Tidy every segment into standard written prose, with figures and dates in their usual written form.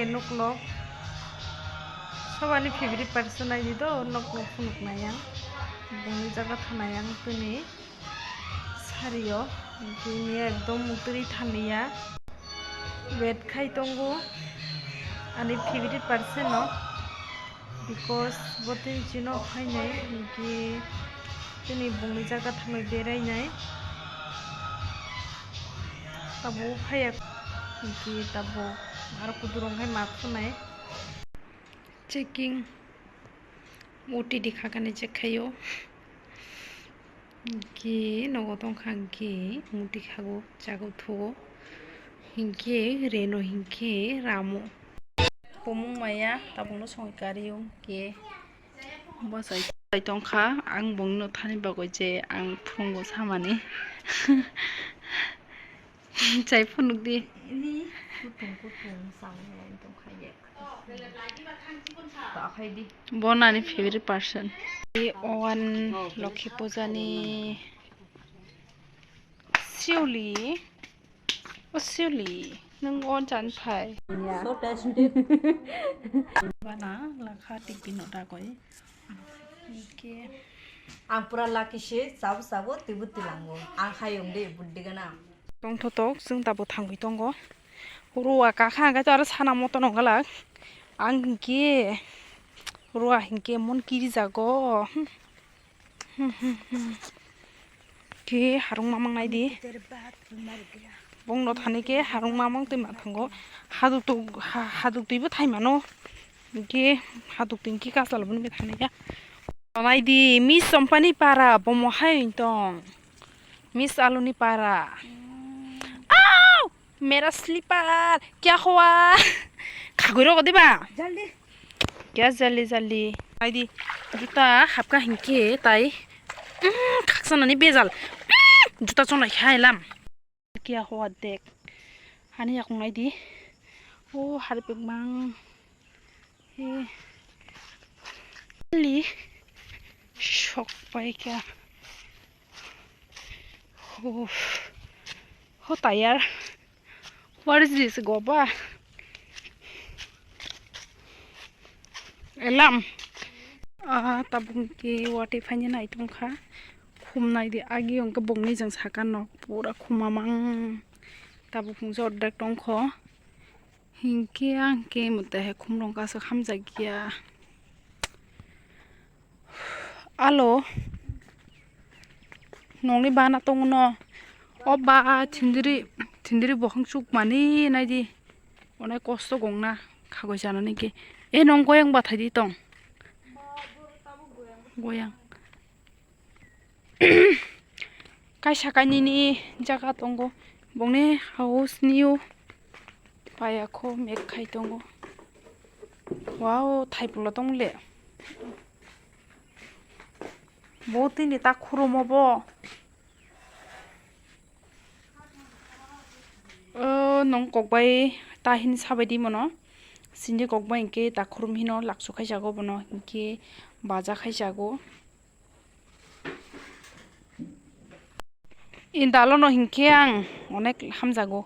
nuklok sabani favorite person ai do nuklok phunuk nayang boni jaga thanayang tuni sario kini ekdom mutri thaniya wait khai tongo ani favorite person no because botin chino khainai ki tuni boni jaga thanai berai nai tabo phaya ki tabo ar kudurong hai mathunai checking moti dikhakane check khayo ki nogw.kokoi ki moti khago jago thugo hinke reno hinke ramo pomung maya tabungno songkariyo ke bosai tongkha ang bongno thani bagoi je ang phungo samani chai phunuk di bonani favorite person one lokhi pujani siuli nung on chan phai so tasty bana lakha tipin ota koi ke ang pura laki she sabu tibuti lango ang hayong de buddigana tongthok jung tabo thangui tongo ruwa ka kha ga tar sana moto nongalak ang ke ruwa hinke mon kiri jago ke harung mamang nai di bongno thani ke harung mamang te mathango haduk tuibo thaimano ke haduk tin ki kasal bun be thani ya nai di miss company para bomo hai tong मिस आलूनी पारा आओ मेरा sleeper क्या हुआ खागुरो को देबा जल्दी क्या जल्दी आइदी जुता हापका हिंके ताई खाक्सनानि बेजाल जुता चोनाय खायलाम क्या हुआ देख हानि याखंनाय दी ओ हारपेक मां हे ली शक पाई क्या Oh, tired. What is this, Goba? Alarm. Tabung ki wati fanya na itong ka. Khum na di agi yung kabong ni jang sakan no pura khumamang tabung jod dak tong kho. Hingke ang ke mute he khum rong ka sa kham jagia. Alo. nongni bana tong no oba tindiri bokhang chuk mani nai di onai kosto gongna khagoi janani ke e nong goyang ba thai di tong goyang kai sakani ni jaga tongo bongni house new paya kho mek khai tongo wow thai pulo tong le boti ni ta khurumo bo nong kokbai tahin sabadi mono sinje kokbai ke ta khurum hino laksu khai jago bono ke baja khai jago indalo no hinke ang onek hamjago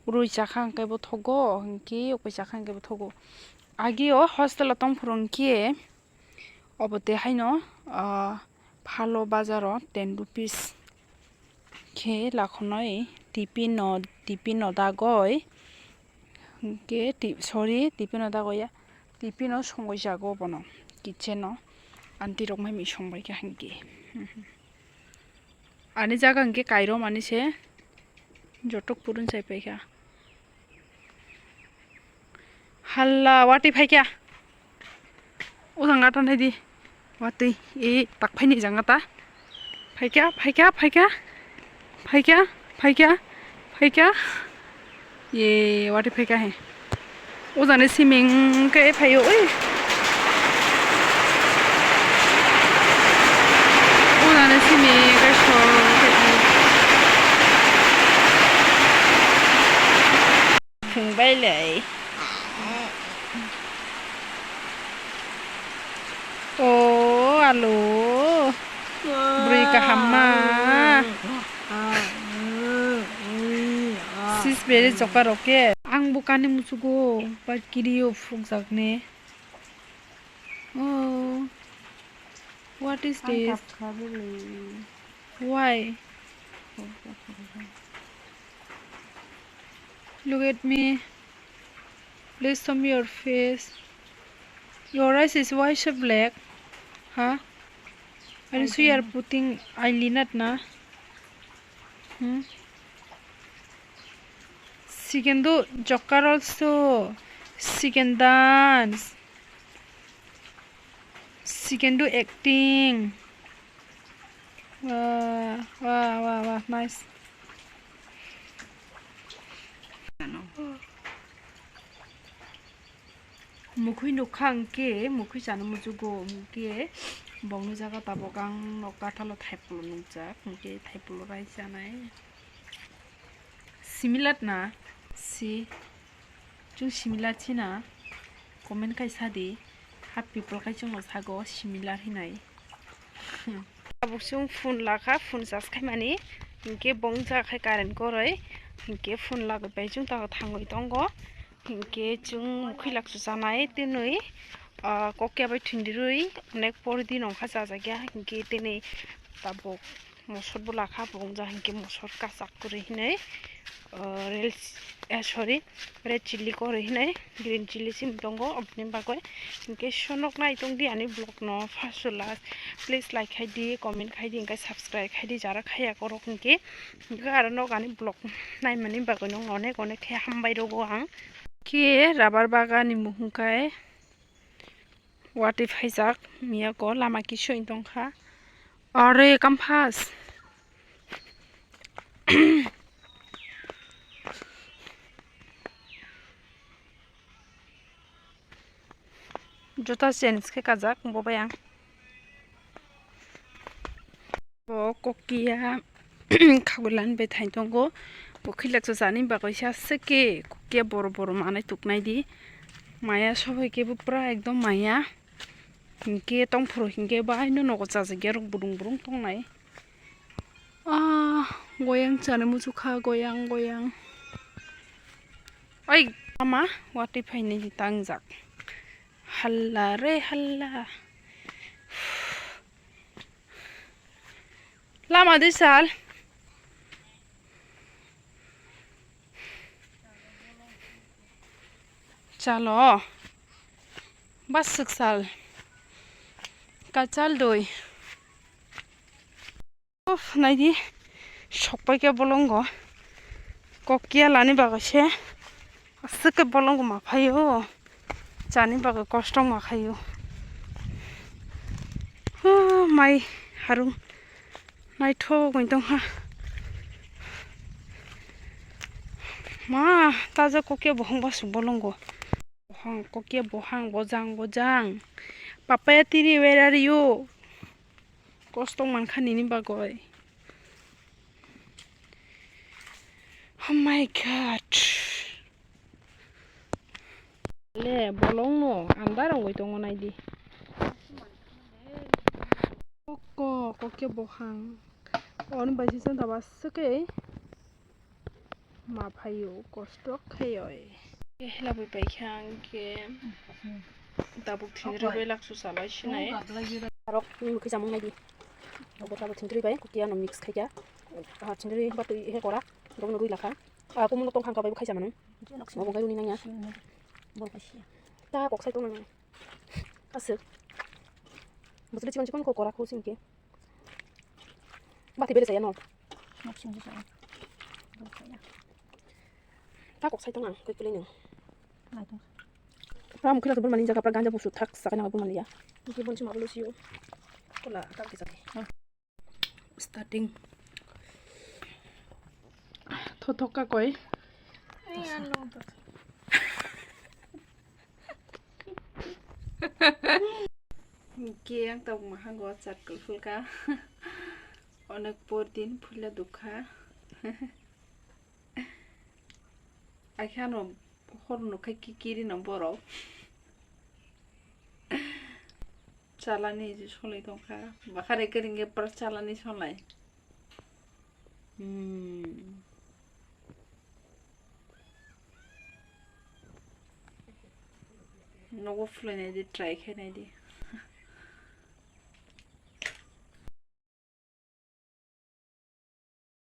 rui chakhang ke bo thogo hinke okai chakhang ke bo thogo agio hostel tong phurong ke obote haino phalo bazaro 10 rupees ke lakhonoi tipino dagoi ke tipino dagoya tipino songoi jago bono kitcheno anti rok mai mi songbai ka hangi ani jaga hangi kairo mani se jotok purun sai pai ka halla wati phai kya o janga ta nai di wati e tak phai ni janga ta phai kya ये वाटी फेंका है वो जाने cement के फायो ओए वो जाने सीमेंट का शॉल फुंबाय ले ओ आलू break Humma 6 bere jokar oke ang bukani musugo ba kiriyo fukjakne. Oh, what is this? Why? Look at me. Please show me your face. Your eyes is why so black? Huh? Are you are putting eyeliner na? She can do joker also. She can dance. She can do acting. Wow, nice. Mukhui nukhang ke mukhui jano mujugo muke bongni jaga tabogang nokta thalo thaipulo nungja muke thaipulo rai janai similat na si chung similat china comment kai sadi half people kai chung sago similar hinai abuk chung phone laka phone jas khai mani muke bongja khai current koroi muke phone lagai bai chung ta thangoi tongo hinke chung khilak su janai tenoi kokya bai thundirui onek pordin ongkha jajagya hinke tenei tabok mosor bola kha bongja hinke mosor kasak kori hinai red chili kori hinai green chili sim tongo opni bagoi hinke sonok nai tongdi ani blog no fasula please like haidi comment haidi hinke subscribe haidi jara khaya korok hinke aro nog ani blog nai mani bagoi no onek khe hambai rogo ang ke rabar bagani muhungkai wati phaijak miyako lama kisoi tongkha are kamphas jota change ke kajak bobai ang bo kokia khagulan be thain tongo bo khilak jani bagoi sa seke kokia boro manai tuknai di maya sobai ke pura ekdom maya hinke tongphuru hinke bai no nogo jajagya rok burung tongnai goyang chane muchukha goyang oi mama wati phainai di tangjak halla re halla lama di sal chalo bas sal kachal doi of naidi sokpai ke bolongo kokia lani bagase asike bolongo ma phayo jani baga kosto ma khayo mai harung nai tho gointong ha ma taja kokia bohong basu bolongo bohang kokia bohang bojang papaya tiri where are you kosto man khani ni bagoi oh my god le bolong no andar ngoi tongo nai di kokia bohang on baisi san taba sake ma phayo kosto khayoi hela bai bai khang ke tabuk thindri bai laksu salai sinai rok mukhi jamung nai di obota thindri bai kokia no mix khaikya thindri batui he kora dong rui lakha kumun tong khang ka bai khaisa manung mo gai runi nanya ta kok sai tong nang asuk musli chikon ko kora khusin ke bati bere saya no ta kok sai tong ang koi pulai nang ram khila bul mani jaga pra ganja busu thak sakana bul mani ya ki bonchi mabulu siyo kola ta ki sake starting tongthok ka koi ke ang tong mahango chat kulfulka onek pordin phula dukha akhano horno khai kiri no boro chalani je solai tongkha bakhare keringe par chalani solai नगौ फुलायनायदि try खायनायदि